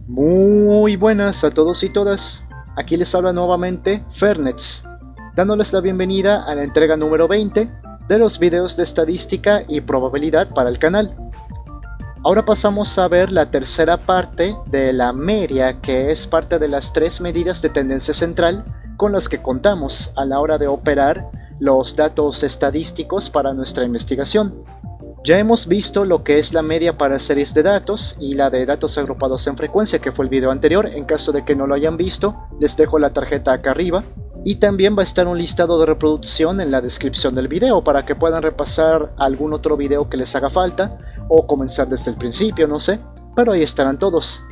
Muy buenas a todos y todas, aquí les habla nuevamente Fernets, dándoles la bienvenida a la entrega número 20 de los videos de estadística y probabilidad para el canal. Ahora pasamos a ver la tercera parte de la media, que es parte de las tres medidas de tendencia central con las que contamos a la hora de operar los datos estadísticos para nuestra investigación. Ya hemos visto lo que es la media para series de datos y la de datos agrupados en frecuencia, que fue el video anterior. En caso de que no lo hayan visto, les dejo la tarjeta acá arriba. Y también va a estar un listado de reproducción en la descripción del video para que puedan repasar algún otro video que les haga falta o comenzar desde el principio, no sé, pero ahí estarán todos.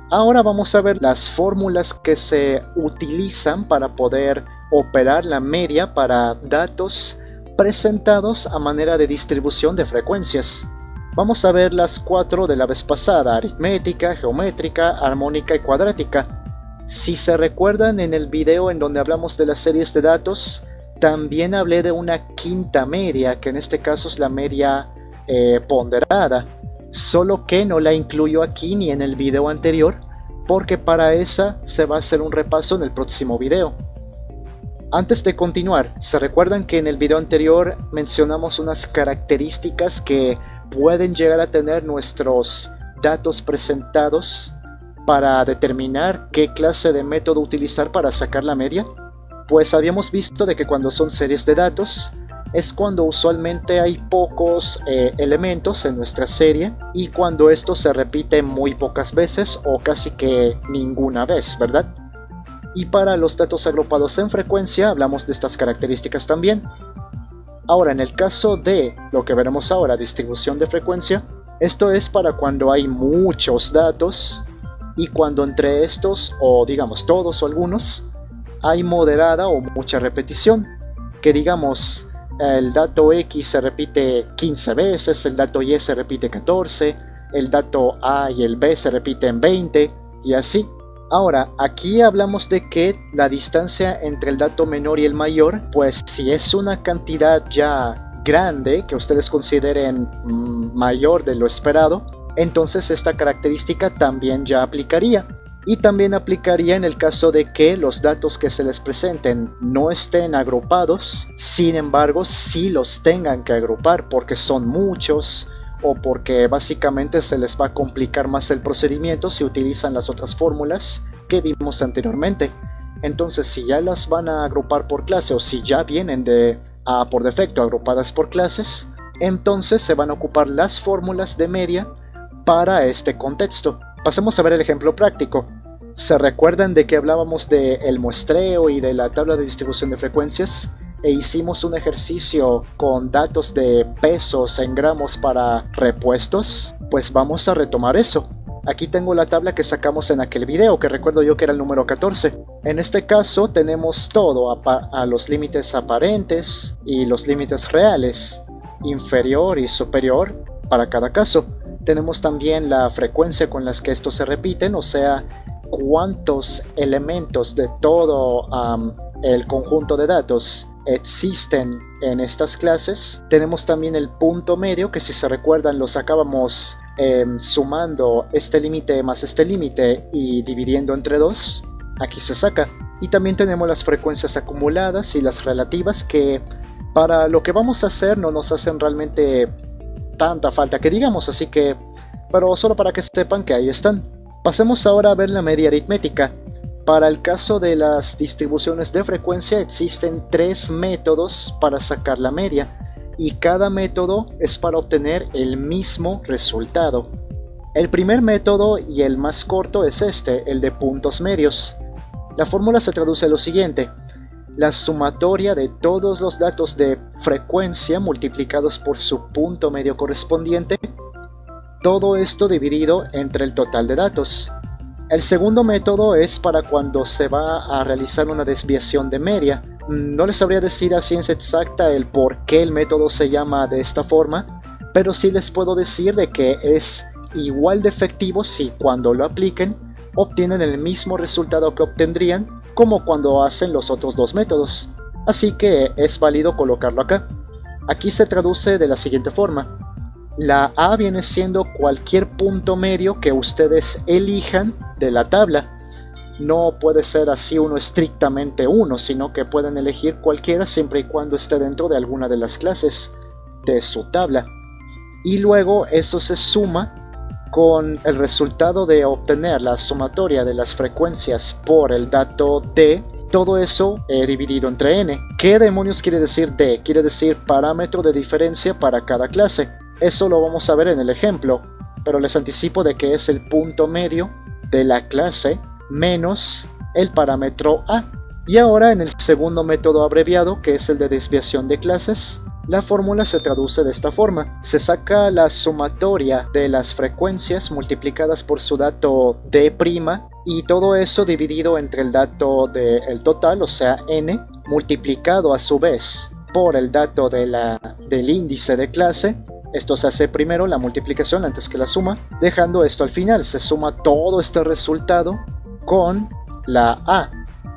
Ahora vamos a ver las fórmulas que se utilizan para poder operar la media para datos presentados a manera de distribución de frecuencias. Vamos a ver las cuatro de la vez pasada: aritmética, geométrica, armónica y cuadrática. Si se recuerdan, en el video en donde hablamos de las series de datos, también hablé de una quinta media, que en este caso es la media ponderada, solo que no la incluyo aquí ni en el video anterior, porque para esa se va a hacer un repaso en el próximo video. Antes de continuar, ¿se recuerdan que en el video anterior mencionamos unas características que pueden llegar a tener nuestros datos presentados para determinar qué clase de método utilizar para sacar la media? Pues habíamos visto de que cuando son series de datos es cuando usualmente hay pocos elementos en nuestra serie y cuando esto se repite muy pocas veces o casi que ninguna vez, ¿verdad? Y para los datos agrupados en frecuencia hablamos de estas características también. Ahora, en el caso de lo que veremos ahora, distribución de frecuencia, esto es para cuando hay muchos datos y cuando entre estos, o digamos todos o algunos, hay moderada o mucha repetición, que digamos el dato X se repite 15 veces, el dato Y se repite 14, el dato A y el B se repiten 20 y así. Ahora, aquí hablamos de que la distancia entre el dato menor y el mayor, pues si es una cantidad ya grande, que ustedes consideren mayor de lo esperado, entonces esta característica también ya aplicaría. Y también aplicaría en el caso de que los datos que se les presenten no estén agrupados, sin embargo sí los tengan que agrupar porque son muchos, o porque básicamente se les va a complicar más el procedimiento si utilizan las otras fórmulas que vimos anteriormente. Entonces, si ya las van a agrupar por clase o si ya vienen por defecto agrupadas por clases, entonces se van a ocupar las fórmulas de media para este contexto. Pasemos a ver el ejemplo práctico. ¿Se recuerdan de que hablábamos del muestreo y de la tabla de distribución de frecuencias? E hicimos un ejercicio con datos de pesos en gramos para repuestos. Pues vamos a retomar eso. Aquí tengo la tabla que sacamos en aquel video, que recuerdo yo que era el número 14. En este caso tenemos todo a los límites aparentes y los límites reales, inferior y superior para cada caso. Tenemos también la frecuencia con las que estos se repiten, o sea, cuántos elementos de todo el conjunto de datos existen en estas clases. Tenemos también el punto medio, que si se recuerdan lo sacábamos sumando este límite más este límite y dividiendo entre 2. Aquí se saca. Y también tenemos las frecuencias acumuladas y las relativas, que para lo que vamos a hacer no nos hacen realmente tanta falta que digamos, así que, pero solo para que sepan que ahí están. Pasemos ahora a ver la media aritmética. Para el caso de las distribuciones de frecuencia existen tres métodos para sacar la media y cada método es para obtener el mismo resultado. El primer método y el más corto es este, el de puntos medios. La fórmula se traduce a lo siguiente: la sumatoria de todos los datos de frecuencia multiplicados por su punto medio correspondiente, todo esto dividido entre el total de datos. El segundo método es para cuando se va a realizar una desviación de media. No les sabría decir a ciencia exacta el por qué el método se llama de esta forma, pero sí les puedo decir de que es igual de efectivo si cuando lo apliquen obtienen el mismo resultado que obtendrían como cuando hacen los otros dos métodos. Así que es válido colocarlo acá. Aquí se traduce de la siguiente forma. La A viene siendo cualquier punto medio que ustedes elijan de la tabla. No puede ser así uno estrictamente uno, sino que pueden elegir cualquiera siempre y cuando esté dentro de alguna de las clases de su tabla. Y luego eso se suma con el resultado de obtener la sumatoria de las frecuencias por el dato D. Todo eso dividido entre n. ¿Qué demonios quiere decir D? Quiere decir parámetro de diferencia para cada clase. Eso lo vamos a ver en el ejemplo, pero les anticipo de que es el punto medio de la clase menos el parámetro A. Y ahora en el segundo método abreviado, que es el de desviación de clases, la fórmula se traduce de esta forma. Se saca la sumatoria de las frecuencias multiplicadas por su dato D', y todo eso dividido entre el dato del total, o sea n, multiplicado a su vez por el dato del índice de clase. Esto se hace primero la multiplicación antes que la suma, dejando esto al final. Se suma todo este resultado con la A,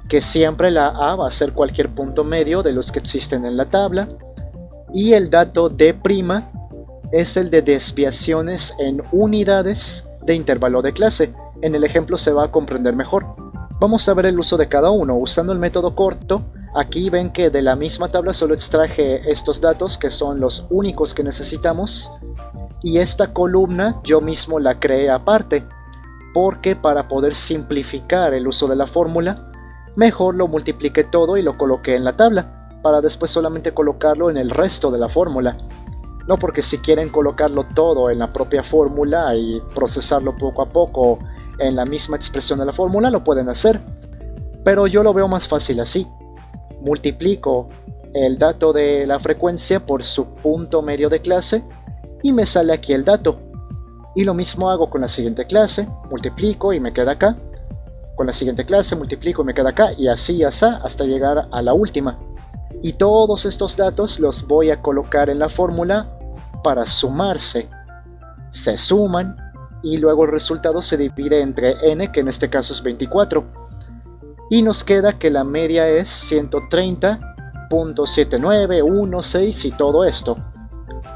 que siempre la A va a ser cualquier punto medio de los que existen en la tabla, y el dato D' es el de desviaciones en unidades de intervalo de clase. En el ejemplo se va a comprender mejor. Vamos a ver el uso de cada uno. Usando el método corto, aquí ven que de la misma tabla solo extraje estos datos, que son los únicos que necesitamos, y esta columna yo mismo la creé aparte, porque para poder simplificar el uso de la fórmula, mejor lo multipliqué todo y lo coloqué en la tabla, para después solamente colocarlo en el resto de la fórmula. No, porque si quieren colocarlo todo en la propia fórmula y procesarlo poco a poco en la misma expresión de la fórmula, lo pueden hacer, pero yo lo veo más fácil así. Multiplico el dato de la frecuencia por su punto medio de clase y me sale aquí el dato. Y lo mismo hago con la siguiente clase, multiplico y me queda acá. Con la siguiente clase multiplico y me queda acá, y así hasta llegar a la última. Y todos estos datos los voy a colocar en la fórmula para sumarse. Se suman y luego el resultado se divide entre n, que en este caso es 24. Y nos queda que la media es 130.7916 y todo esto.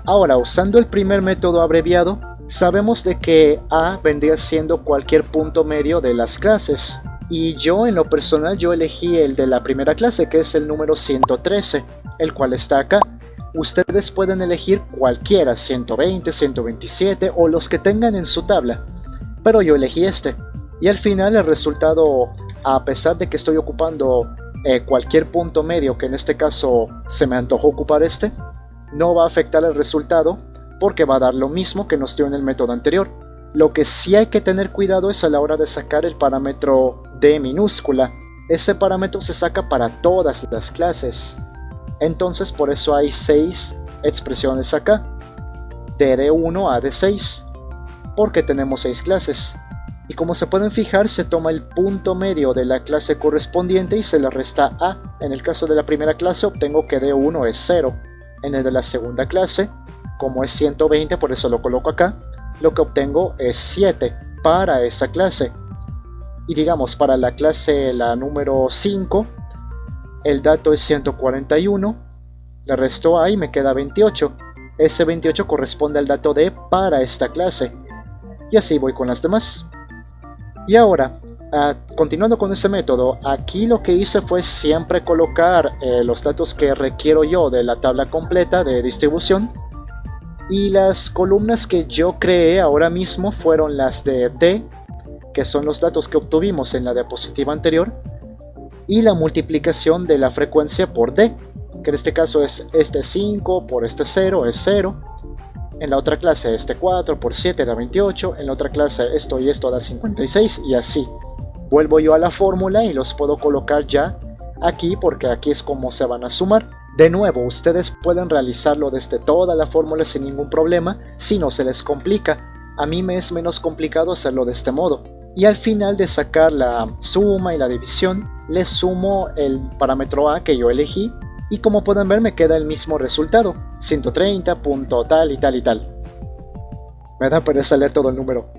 Ahora, usando el primer método abreviado, sabemos de que A vendría siendo cualquier punto medio de las clases. Y yo, en lo personal, yo elegí el de la primera clase, que es el número 113, el cual está acá. Ustedes pueden elegir cualquiera, 120, 127 o los que tengan en su tabla, pero yo elegí este. Y al final el resultado, a pesar de que estoy ocupando cualquier punto medio, que en este caso se me antojó ocupar este, no va a afectar el resultado porque va a dar lo mismo que nos dio en el método anterior. Lo que sí hay que tener cuidado es a la hora de sacar el parámetro D minúscula. Ese parámetro se saca para todas las clases. Entonces por eso hay 6 expresiones acá, de D1 a D6, porque tenemos 6 clases. Y como se pueden fijar, se toma el punto medio de la clase correspondiente y se le resta A. En el caso de la primera clase obtengo que D1 es 0. En el de la segunda clase, como es 120, por eso lo coloco acá, lo que obtengo es 7 para esa clase. Y digamos, para la clase, la número 5, el dato es 141, le resto A y me queda 28. Ese 28 corresponde al dato D para esta clase. Y así voy con las demás. Y ahora, continuando con ese método, aquí lo que hice fue siempre colocar los datos que requiero yo de la tabla completa de distribución. Y las columnas que yo creé ahora mismo fueron las de D, que son los datos que obtuvimos en la diapositiva anterior, y la multiplicación de la frecuencia por D, que en este caso es este 5 por este 0 es 0, en la otra clase este 4 por 7 da 28, en la otra clase esto y esto da 56, y así. Vuelvo yo a la fórmula y los puedo colocar ya aquí, porque aquí es como se van a sumar. De nuevo, ustedes pueden realizarlo desde toda la fórmula sin ningún problema, si no se les complica. A mí me es menos complicado hacerlo de este modo. Y al final de sacar la suma y la división, les sumo el parámetro A que yo elegí, y como pueden ver me queda el mismo resultado, 130 punto tal y tal y tal. Me da pereza leer todo el número.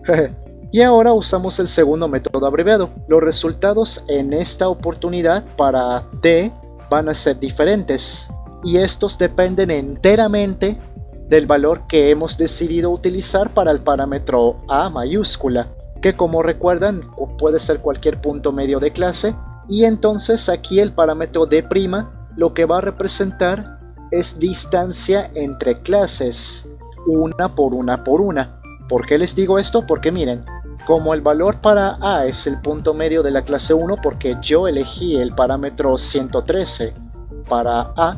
Y ahora usamos el segundo método abreviado. Los resultados en esta oportunidad para D van a ser diferentes y estos dependen enteramente del valor que hemos decidido utilizar para el parámetro A mayúscula, que como recuerdan puede ser cualquier punto medio de clase. Y entonces aquí el parámetro D' lo que va a representar es distancia entre clases, una por una por una. ¿Por qué les digo esto? Porque miren, como el valor para A es el punto medio de la clase 1 porque yo elegí el parámetro 113 para A,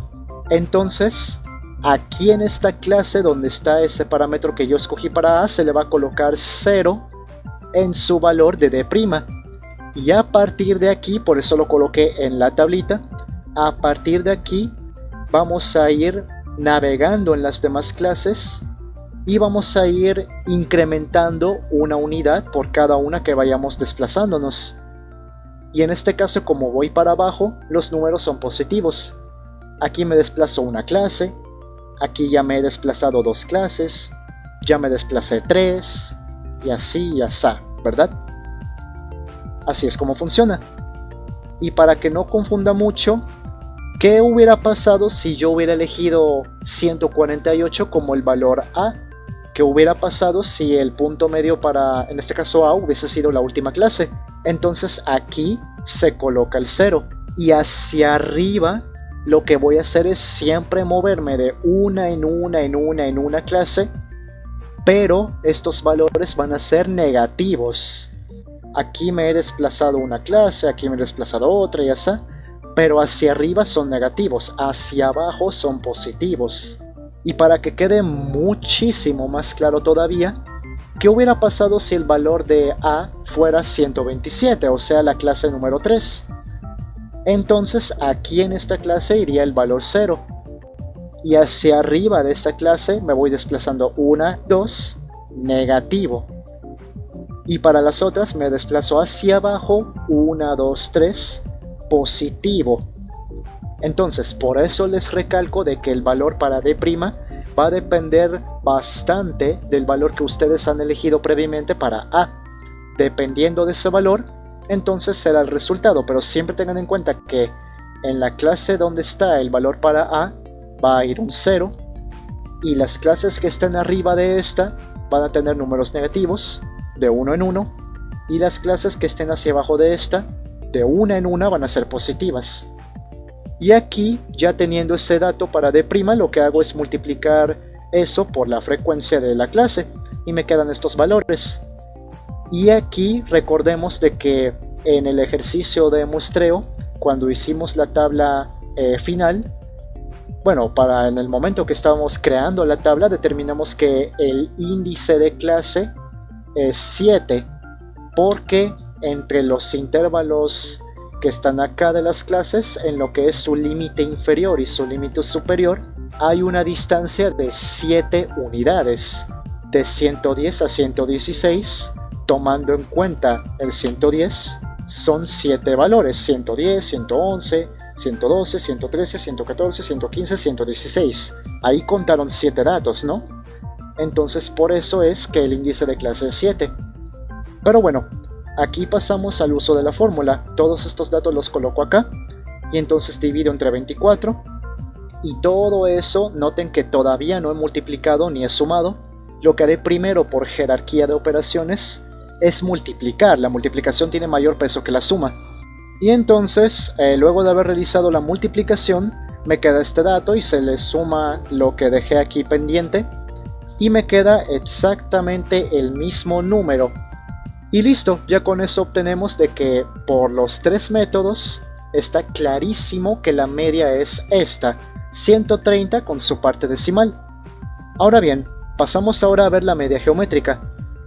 entonces aquí en esta clase donde está ese parámetro que yo escogí para A se le va a colocar 0 en su valor de D'. Y a partir de aquí, por eso lo coloqué en la tablita, a partir de aquí vamos a ir navegando en las demás clases y vamos a ir incrementando una unidad por cada una que vayamos desplazándonos. Y en este caso, como voy para abajo, los números son positivos. Aquí me desplazo una clase, aquí ya me he desplazado 2 clases, ya me desplacé 3, y así y así, ¿verdad? Así es como funciona. Y para que no confunda mucho, ¿qué hubiera pasado si yo hubiera elegido 148 como el valor A? ¿Qué hubiera pasado si el punto medio para, en este caso A, hubiese sido la última clase? Entonces aquí se coloca el 0 y hacia arriba lo que voy a hacer es siempre moverme de una en una clase, pero estos valores van a ser negativos. Aquí me he desplazado una clase, aquí me he desplazado otra y así, pero hacia arriba son negativos, hacia abajo son positivos. Y para que quede muchísimo más claro todavía, ¿qué hubiera pasado si el valor de A fuera 127, o sea la clase número 3? Entonces aquí en esta clase iría el valor 0. Y hacia arriba de esta clase me voy desplazando 1, 2, negativo. Y para las otras me desplazo hacia abajo 1, 2, 3, positivo. Entonces por eso les recalco de que el valor para D' va a depender bastante del valor que ustedes han elegido previamente para A. Dependiendo de ese valor, entonces será el resultado, pero siempre tengan en cuenta que en la clase donde está el valor para A va a ir un 0 y las clases que estén arriba de esta van a tener números negativos de 1 en 1 y las clases que estén hacia abajo de esta de 1 en 1 van a ser positivas. Y aquí, ya teniendo ese dato para D', lo que hago es multiplicar eso por la frecuencia de la clase y me quedan estos valores. Y aquí recordemos de que en el ejercicio de muestreo, cuando hicimos la tabla final, bueno, en el momento que estábamos creando la tabla determinamos que el índice de clase es 7 porque entre los intervalos que están acá de las clases, en lo que es su límite inferior y su límite superior, hay una distancia de 7 unidades, de 110 a 116, tomando en cuenta el 110, son 7 valores, 110, 111, 112, 113, 114, 115, 116. Ahí contaron 7 datos, ¿no? Entonces por eso es que el índice de clase es 7. Pero bueno, aquí pasamos al uso de la fórmula. Todos estos datos los coloco acá y entonces divido entre 24 y todo eso, noten que todavía no he multiplicado ni he sumado. Lo que haré primero por jerarquía de operaciones es multiplicar. La multiplicación tiene mayor peso que la suma y entonces luego de haber realizado la multiplicación me queda este dato y se le suma lo que dejé aquí pendiente y me queda exactamente el mismo número. Y listo, ya con eso obtenemos de que por los 3 métodos está clarísimo que la media es esta, 130 con su parte decimal. Ahora bien, pasamos ahora a ver la media geométrica.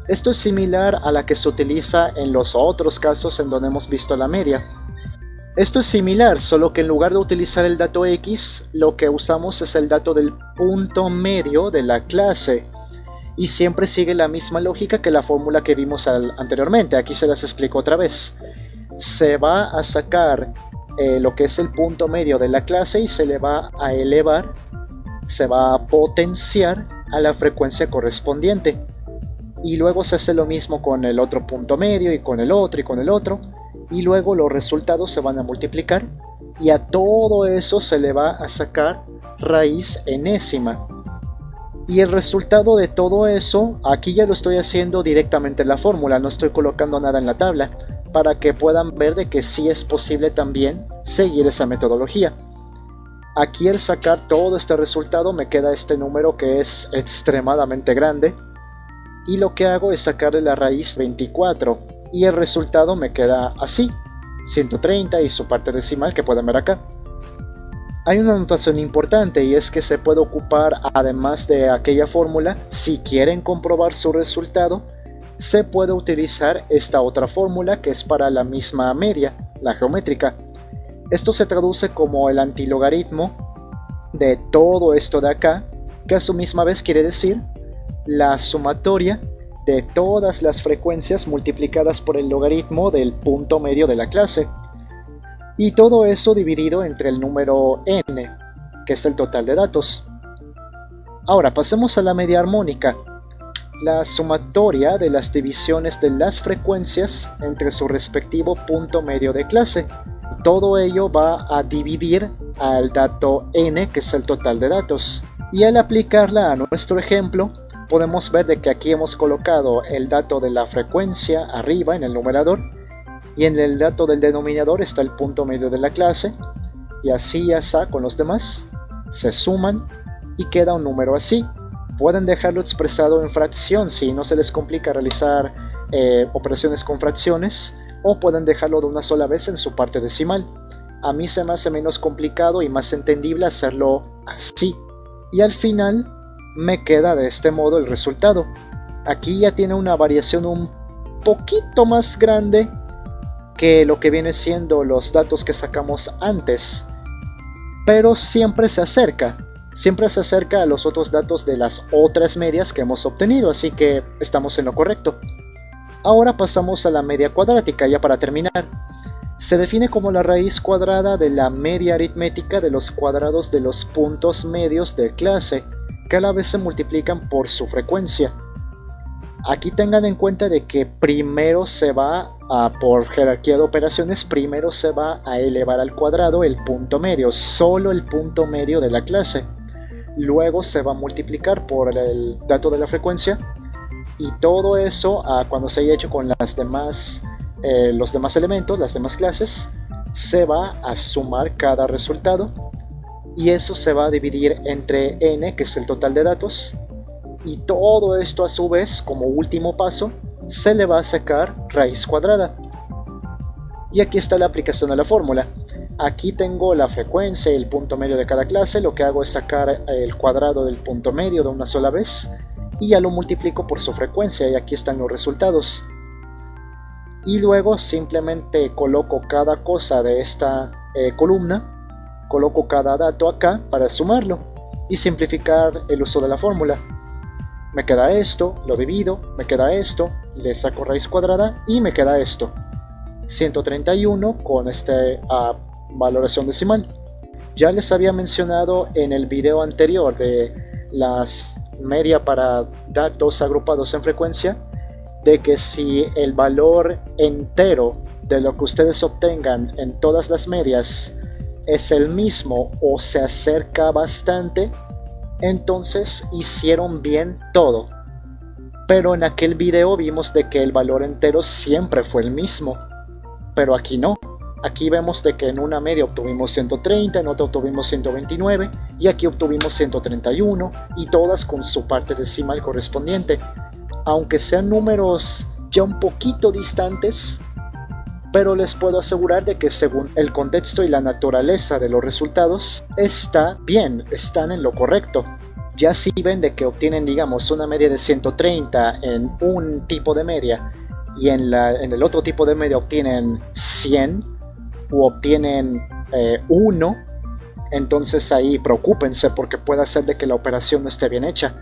Esto es similar a la que se utiliza en los otros casos en donde hemos visto la media. Esto es similar, solo que en lugar de utilizar el dato X, lo que usamos es el dato del punto medio de la clase. Y siempre sigue la misma lógica que la fórmula que vimos anteriormente. Aquí se las explico otra vez. Se va a sacar lo que es el punto medio de la clase y se le va a elevar, se va a potenciar a la frecuencia correspondiente. y luego se hace lo mismo con el otro punto medio y con el otro y con el otro, y luego los resultados se van a multiplicar y a todo eso se le va a sacar raíz enésima. Y el resultado de todo eso, aquí ya lo estoy haciendo directamente en la fórmula, no estoy colocando nada en la tabla, para que puedan ver de que sí es posible también seguir esa metodología. Aquí al sacar todo este resultado me queda este número que es extremadamente grande, y lo que hago es sacarle la raíz 24 y el resultado me queda así, 130 y su parte decimal que pueden ver acá. Hay una anotación importante y es que se puede ocupar, además de aquella fórmula, si quieren comprobar su resultado, se puede utilizar esta otra fórmula que es para la misma media, la geométrica. Esto se traduce como el antilogaritmo de todo esto de acá, que a su misma vez quiere decir la sumatoria de todas las frecuencias multiplicadas por el logaritmo del punto medio de la clase. Y todo eso dividido entre el número n, que es el total de datos. Ahora pasemos a la media armónica, la sumatoria de las divisiones de las frecuencias entre su respectivo punto medio de clase. Todo ello va a dividir al dato n, que es el total de datos. Y al aplicarla a nuestro ejemplo, podemos ver de que aquí hemos colocado el dato de la frecuencia arriba en el numerador, y en el dato del denominador está el punto medio de la clase, y así ya está con los demás, se suman y queda un número así. Pueden dejarlo expresado en fracción si no se les complica realizar operaciones con fracciones, o pueden dejarlo de una sola vez en su parte decimal. A mí se me hace menos complicado y más entendible hacerlo así, y al final me queda de este modo el resultado. Aquí ya tiene una variación un poquito más grande que lo que viene siendo los datos que sacamos antes, pero siempre se acerca a los otros datos de las otras medias que hemos obtenido, así que estamos en lo correcto. Ahora pasamos a la media cuadrática, ya para terminar. Se define como la raíz cuadrada de la media aritmética de los cuadrados de los puntos medios de clase, que a la vez se multiplican por su frecuencia. Aquí tengan en cuenta de que primero se va por jerarquía de operaciones, primero se va a elevar al cuadrado el punto medio, solo el punto medio de la clase. Luego se va a multiplicar por el dato de la frecuencia, y todo eso cuando se haya hecho con los demás elementos, las demás clases, se va a sumar cada resultado, y eso se va a dividir entre n, que es el total de datos, y todo esto a su vez, como último paso, se le va a sacar raíz cuadrada. Y aquí está la aplicación de la fórmula. Aquí tengo la frecuencia y el punto medio de cada clase. Lo que hago es sacar el cuadrado del punto medio de una sola vez y ya lo multiplico por su frecuencia, y aquí están los resultados. Y luego simplemente coloco cada cosa de esta columna, coloco cada dato acá para sumarlo y simplificar el uso de la fórmula. Me queda esto, lo divido, me queda esto, le saco raíz cuadrada y me queda esto, 131 con esta valoración decimal. Ya les había mencionado en el video anterior de las media para datos agrupados en frecuencia, de que si el valor entero de lo que ustedes obtengan en todas las medias es el mismo o se acerca bastante, entonces hicieron bien todo. Pero en aquel video vimos de que el valor entero siempre fue el mismo, pero aquí no. Aquí vemos de que en una media obtuvimos 130, en otra obtuvimos 129 y aquí obtuvimos 131, y todas con su parte decimal correspondiente. Aunque sean números ya un poquito distantes, pero les puedo asegurar de que según el contexto y la naturaleza de los resultados, está bien, están en lo correcto. Ya si ven de que obtienen, digamos, una media de 130 en un tipo de media y en el otro tipo de media obtienen 100 o obtienen 1, entonces ahí preocúpense porque puede ser de que la operación no esté bien hecha.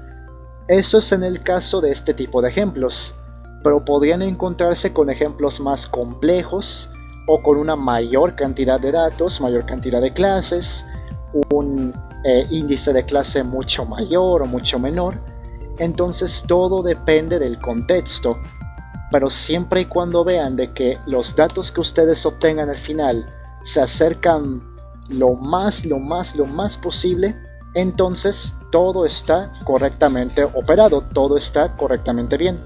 Eso es en el caso de este tipo de ejemplos, pero podrían encontrarse con ejemplos más complejos o con una mayor cantidad de datos, mayor cantidad de clases, un índice de clase mucho mayor o mucho menor, entonces todo depende del contexto. Pero siempre y cuando vean de que los datos que ustedes obtengan al final se acercan lo más posible, entonces todo está correctamente operado, todo está correctamente bien.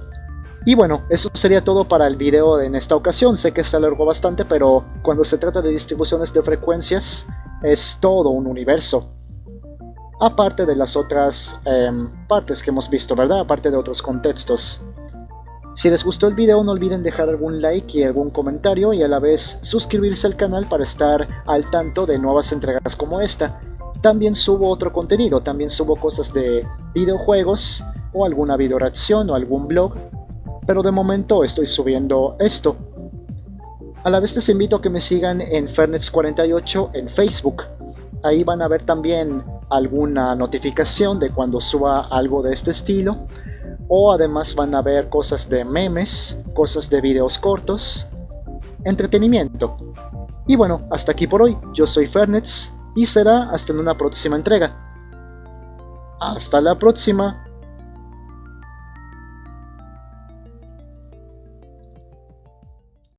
Y bueno, eso sería todo para el video en esta ocasión. Sé que se alargó bastante, pero cuando se trata de distribuciones de frecuencias es todo un universo. Aparte de las otras partes que hemos visto, ¿verdad? Aparte de otros contextos. Si les gustó el video, no olviden dejar algún like y algún comentario, y a la vez suscribirse al canal para estar al tanto de nuevas entregas como esta. También subo otro contenido, también subo cosas de videojuegos o alguna video reacción o algún blog, pero de momento estoy subiendo esto. A la vez les invito a que me sigan en Fernets48 en Facebook. Ahí van a ver también alguna notificación de cuando suba algo de este estilo, o además van a ver cosas de memes, cosas de videos cortos, entretenimiento. Y bueno, hasta aquí por hoy. Yo soy Fernets y será hasta en una próxima entrega. Hasta la próxima.